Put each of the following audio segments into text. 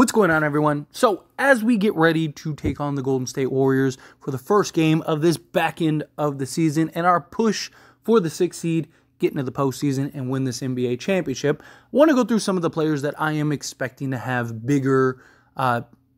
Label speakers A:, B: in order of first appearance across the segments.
A: What's going on, everyone? So, as we get ready to take on the Golden State Warriors for the first game of this back end of the season and our push for the 6th seed, get into the postseason and win this NBA championship, I want to go through some of the players that I am expecting to have bigger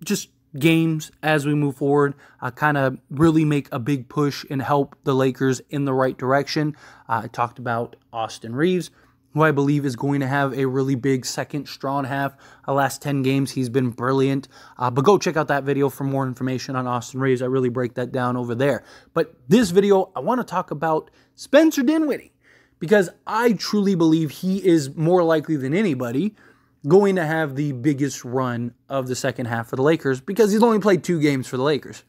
A: just games as we move forward, kind of really make a big push and help the Lakers in the right direction. I talked about Austin Reeves, who I believe is going to have a really big second strong half. The last 10 games, he's been brilliant. But go check out that video for more information on Austin Reeves. I really break that down over there. But this video, I want to talk about Spencer Dinwiddie, because I truly believe he is more likely than anybody going to have the biggest run of the second half for the Lakers, because he's only played 2 games for the Lakers,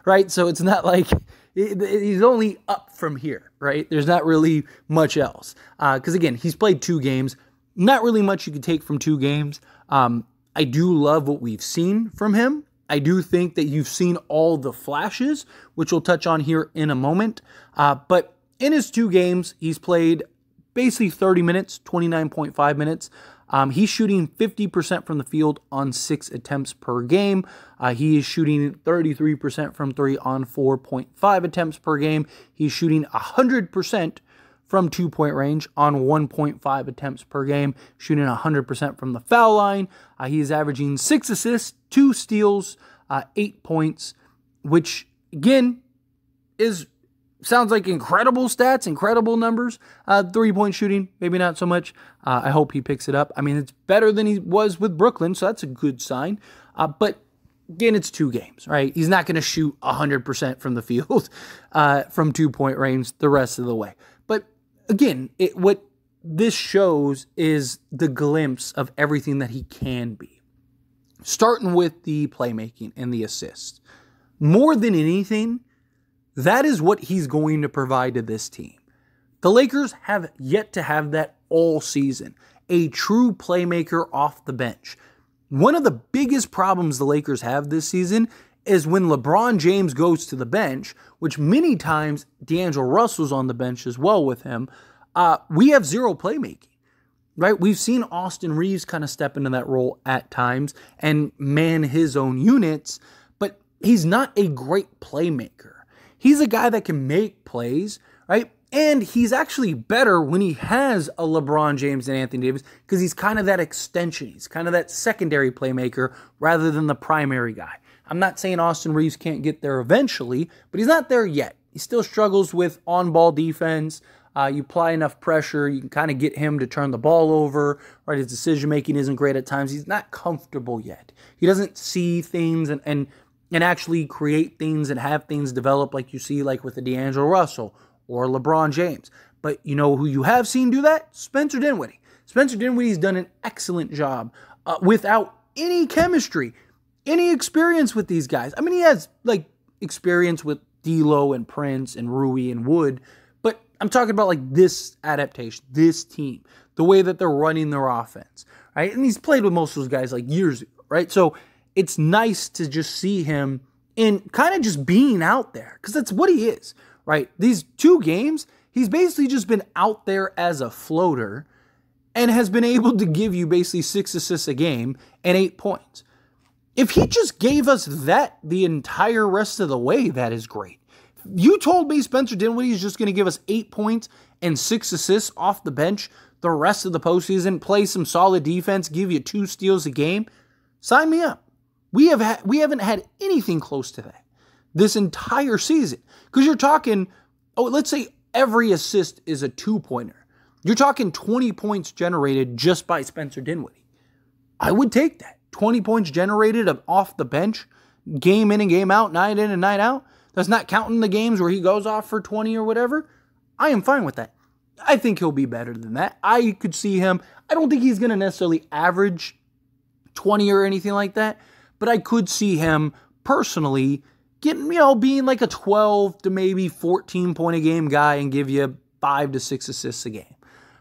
A: right? So it's not like he's only up from here, right? There's not really much else. Because again, he's played 2 games. Not really much you could take from 2 games. I do love what we've seen from him. I do think that you've seen all the flashes, which we'll touch on here in a moment. But in his 2 games, he's played basically 30 minutes, 29.5 minutes. He's shooting 50% from the field on 6 attempts per game. He is shooting 33% from 3 on 4.5 attempts per game. He's shooting 100% from 2-point range on 1.5 attempts per game, shooting 100% from the foul line. He is averaging 6 assists, 2 steals, 8 points, which again sounds like incredible stats, incredible numbers. 3-point shooting, maybe not so much. I hope he picks it up. I mean, it's better than he was with Brooklyn, so that's a good sign. But again, it's 2 games, right? He's not going to shoot 100% from the field from 2-point range the rest of the way. But again, what this shows is the glimpse of everything that he can be. Starting with the playmaking and the assists. More than anything, that is what he's going to provide to this team. The Lakers have yet to have that all season. A true playmaker off the bench. One of the biggest problems the Lakers have this season is when LeBron James goes to the bench, which many times D'Angelo Russell's on the bench as well with him, we have 0 playmaking. Right? We've seen Austin Reeves kind of step into that role at times and man his own units, but he's not a great playmaker. He's a guy that can make plays, right? And he's actually better when he has a LeBron James and Anthony Davis, because he's kind of that extension. He's kind of that secondary playmaker rather than the primary guy. I'm not saying Austin Reeves can't get there eventually, but he's not there yet. He still struggles with on-ball defense. You apply enough pressure, you can kind of get him to turn the ball over, right? His decision-making isn't great at times. He's not comfortable yet. He doesn't see things and actually create things and have things develop like you see like with a D'Angelo Russell or LeBron James. But you know who you have seen do that? Spencer Dinwiddie. Spencer Dinwiddie's done an excellent job without any chemistry, any experience with these guys. I mean, he has like experience with D'Lo and Prince and Rui and Wood, but I'm talking about like this adaptation, this team, the way that they're running their offense, right? And he's played with most of those guys like years ago, right? So it's nice to just see him in kind of just being out there, because that's what he is, right? These 2 games, he's basically just been out there as a floater and has been able to give you basically 6 assists a game and 8 points. If he just gave us that the entire rest of the way, that is great. You told me Spencer Dinwiddie is just going to give us 8 points and 6 assists off the bench the rest of the postseason, play some solid defense, give you 2 steals a game. Sign me up. We haven't had anything close to that this entire season. Because you're talking, let's say every assist is a 2-pointer. You're talking 20 points generated just by Spencer Dinwiddie. I would take that. 20 points generated off the bench, game in and game out, night in and night out. That's not counting the games where he goes off for 20 or whatever. I am fine with that. I think he'll be better than that. I could see him. I don't think he's going to necessarily average 20 or anything like that. But I could see him personally getting, being like a 12 to maybe 14 point a game guy and give you 5 to 6 assists a game.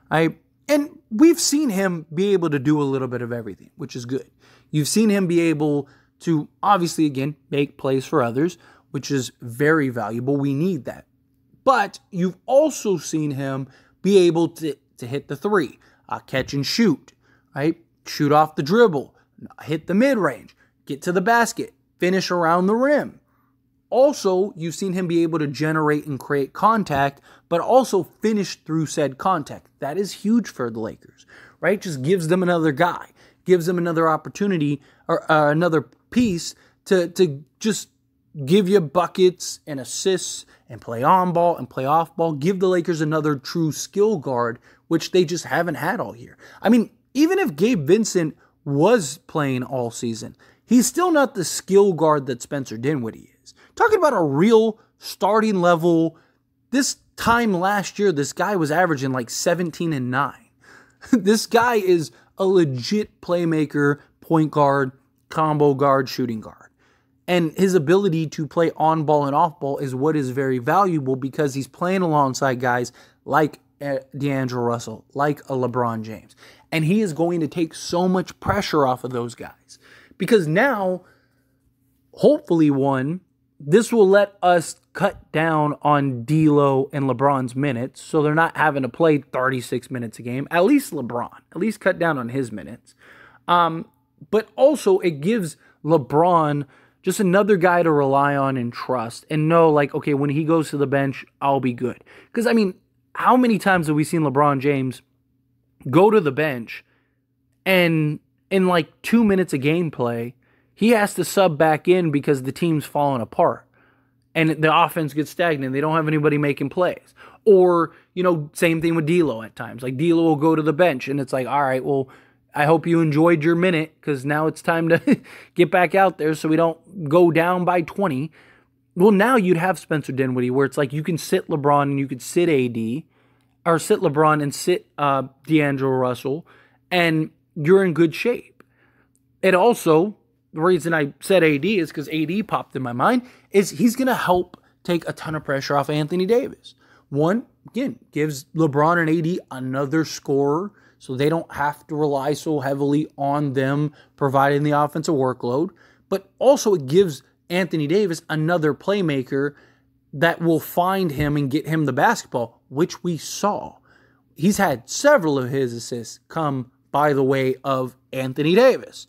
A: Right? And we've seen him be able to do a little bit of everything, which is good. You've seen him be able to, obviously, again, make plays for others, which is very valuable. We need that. But you've also seen him be able to hit the 3, catch and shoot, right? Shoot off the dribble, hit the mid-range, get to the basket, finish around the rim. Also, you've seen him be able to generate and create contact, but also finish through said contact. That is huge for the Lakers, right? Just gives them another guy, gives them another opportunity or another piece to just give you buckets and assists and play on ball and play off ball. Give the Lakers another true skill guard, which they just haven't had all year. I mean, even if Gabe Vincent was playing all season, he's still not the skill guard that Spencer Dinwiddie is. Talking about a real starting level, this time last year, this guy was averaging like 17 and 9. This guy is a legit playmaker, point guard, combo guard, shooting guard. And his ability to play on ball and off ball is what is very valuable because he's playing alongside guys like D'Angelo Russell, like a LeBron James. And he is going to take so much pressure off of those guys. Because now, hopefully, this will let us cut down on D'Lo and LeBron's minutes, so they're not having to play 36 minutes a game. At least LeBron. At least cut down on his minutes. But also, it gives LeBron just another guy to rely on and trust and know, like, okay, when he goes to the bench, I'll be good. Because, I mean, how many times have we seen LeBron James go to the bench and in like 2 minutes of gameplay, he has to sub back in because the team's falling apart and the offense gets stagnant. They don't have anybody making plays. Or, same thing with D'Lo at times. Like, D'Lo will go to the bench and it's like, all right, well, I hope you enjoyed your minute because now it's time to get back out there so we don't go down by 20. Well, now you'd have Spencer Dinwiddie where it's like you can sit LeBron and you could sit AD, or sit LeBron and sit D'Angelo Russell, and you're in good shape. It also, the reason I said AD is because AD popped in my mind, is he's going to help take a ton of pressure off Anthony Davis. One, again, gives LeBron and AD another scorer, so they don't have to rely so heavily on them providing the offensive workload. But also it gives Anthony Davis another playmaker that will find him and get him the basketball, which we saw. He's had several of his assists come by the way of Anthony Davis,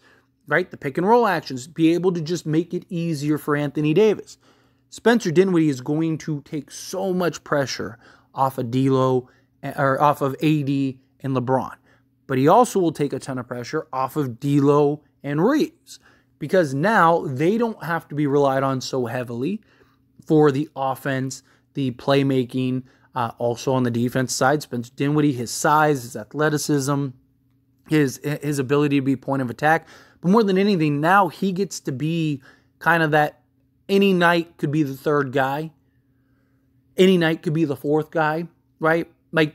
A: right? The pick and roll actions, be able to just make it easier for Anthony Davis. Spencer Dinwiddie is going to take so much pressure off of D'Lo, or off of AD and LeBron. But he also will take a ton of pressure off of D'Lo and Reeves because now they don't have to be relied on so heavily for the offense, the playmaking, also on the defense side. Spencer Dinwiddie, his size, his athleticism, his ability to be point of attack. But more than anything, now he gets to be kind of that any night could be the third guy. Any night could be the fourth guy, right? Like,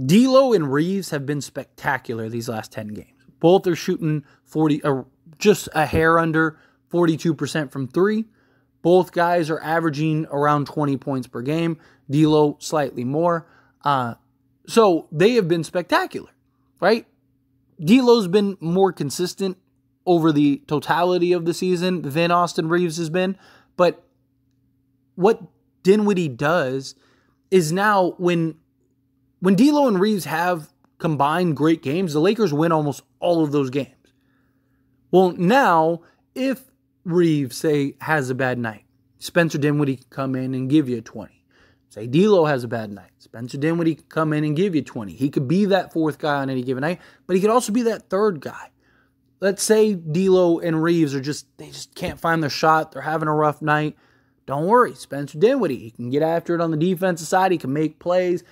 A: D'Lo and Reeves have been spectacular these last 10 games. Both are shooting 40, or just a hair under 42% from three. Both guys are averaging around 20 points per game. D'Lo slightly more. So they have been spectacular, right? D'Lo's been more consistent over the totality of the season than Austin Reeves has been. But what Dinwiddie does is now when D'Lo and Reeves have combined great games, the Lakers win almost all of those games. Well, now, if Reeves, say, has a bad night, Spencer Dinwiddie can come in and give you 20. Say D'Lo has a bad night, Spencer Dinwiddie can come in and give you 20. He could be that fourth guy on any given night, but he could also be that third guy. Let's say D'Lo and Reeves they just can't find their shot, they're having a rough night. Don't worry, Spencer Dinwiddie, he can get after it on the defensive side, he can make plays.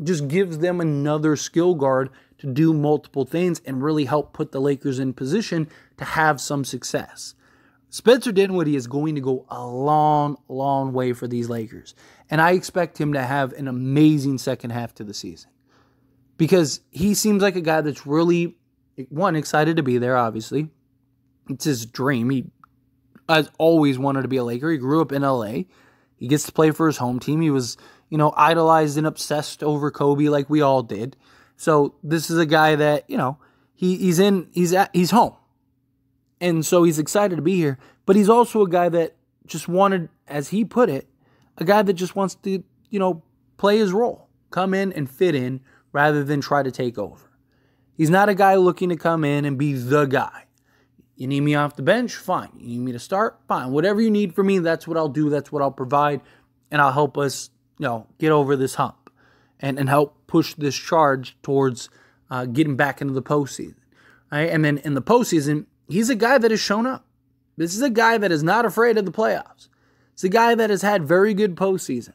A: Just gives them another skill guard to do multiple things and really help put the Lakers in position to have some success. Spencer Dinwiddie is going to go a long, long way for these Lakers. And I expect him to have an amazing second half to the season. Because he seems like a guy that's really, one, excited to be there, obviously. It's his dream. He has always wanted to be a Laker. He grew up in LA. He gets to play for his home team. He was, idolized and obsessed over Kobe like we all did. So this is a guy that, he's home. And so he's excited to be here. But he's also a guy that just wanted, as he put it, a guy that just wants to, play his role. Come in and fit in rather than try to take over. He's not a guy looking to come in and be the guy. You need me off the bench? Fine. You need me to start? Fine. Whatever you need from me, that's what I'll do. That's what I'll provide. And I'll help us, get over this hump and help push this charge towards getting back into the postseason. Right? And then in the postseason, he's a guy that has shown up. This is a guy that is not afraid of the playoffs. It's a guy that has had very good postseasons.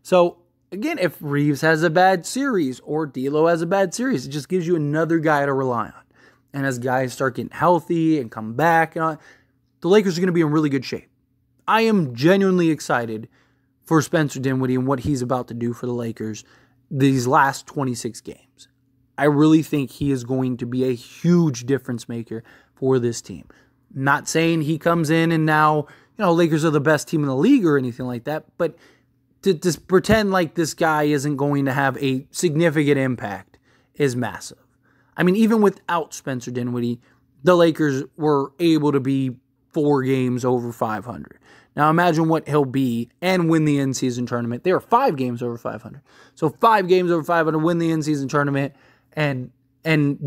A: So, again, if Reeves has a bad series or D'Lo has a bad series, it just gives you another guy to rely on. And as guys start getting healthy and come back, the Lakers are going to be in really good shape. I am genuinely excited for Spencer Dinwiddie and what he's about to do for the Lakers these last 26 games. I really think he is going to be a huge difference maker for this team. Not saying he comes in and now, Lakers are the best team in the league or anything like that, but to just pretend like this guy isn't going to have a significant impact is massive. I mean, even without Spencer Dinwiddie, the Lakers were able to be 4 games over 500. Now imagine what he'll be and win the in-season tournament. They were 5 games over 500. So 5 games over 500, win the in-season tournament, and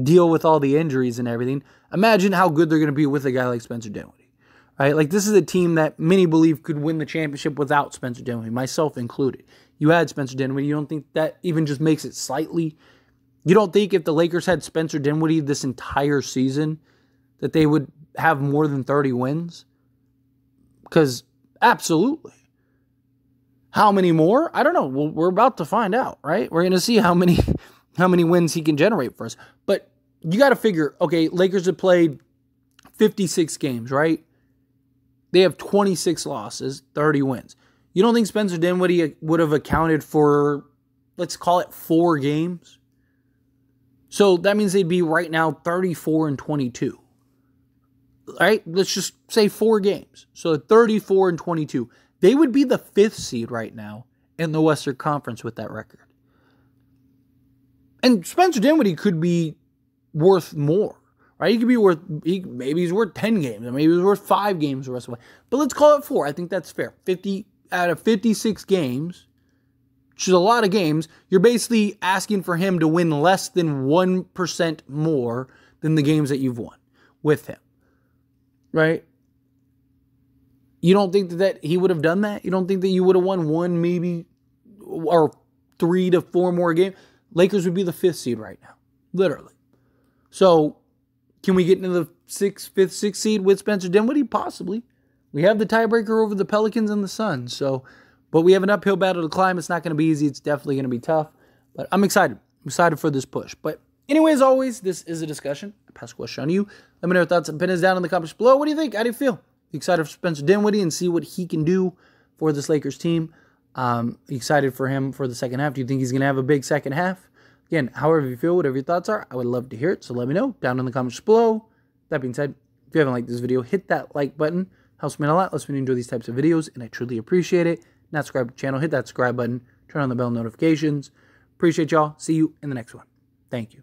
A: deal with all the injuries and everything. Imagine how good they're going to be with a guy like Spencer Dinwiddie. Right? Like, this is a team that many believe could win the championship without Spencer Dinwiddie, myself included. You had Spencer Dinwiddie. You don't think that even just makes it slightly? You don't think if the Lakers had Spencer Dinwiddie this entire season that they would have more than 30 wins? Because absolutely. How many more? I don't know. Well, we're about to find out, right? We're going to see how many wins he can generate for us. But you got to figure, okay, Lakers have played 56 games, right? They have 26 losses, 30 wins. You don't think Spencer Dinwiddie would have accounted for, let's call it 4 games? So that means they'd be right now 34-22. Right? Let's just say 4 games. So 34-22. They would be the 5th seed right now in the Western Conference with that record. And Spencer Dinwiddie could be worth more. Right? He could be worth, maybe he's worth 10 games, or maybe he's worth 5 games the rest of the way. But let's call it 4. I think that's fair. 50 out of 56 games, which is a lot of games, you're basically asking for him to win less than 1% more than the games that you've won with him. Right? You don't think that he would have done that? You don't think that you would have won 1, maybe, or 3 to 4 more games? Lakers would be the 5th seed right now. Literally. So, can we get into the 5th, 6th seed with Spencer Dinwiddie? Possibly. We have the tiebreaker over the Pelicans and the Suns. So, but we have an uphill battle to climb. It's not going to be easy. It's definitely going to be tough. But I'm excited. I'm excited for this push. But anyway, as always, this is a discussion. I pass the question on to you. Let me know your thoughts and opinions down in the comments below. What do you think? How do you feel? You excited for Spencer Dinwiddie and see what he can do for this Lakers team? Excited for him for the second half. Do you think he's going to have a big second half? Again, however you feel, whatever your thoughts are, I would love to hear it. So let me know down in the comments below. That being said, if you haven't liked this video, hit that like button. Helps me a lot. Lets me enjoy these types of videos, and I truly appreciate it. Not subscribe to the channel, hit that subscribe button. Turn on the bell notifications. Appreciate y'all. See you in the next one. Thank you.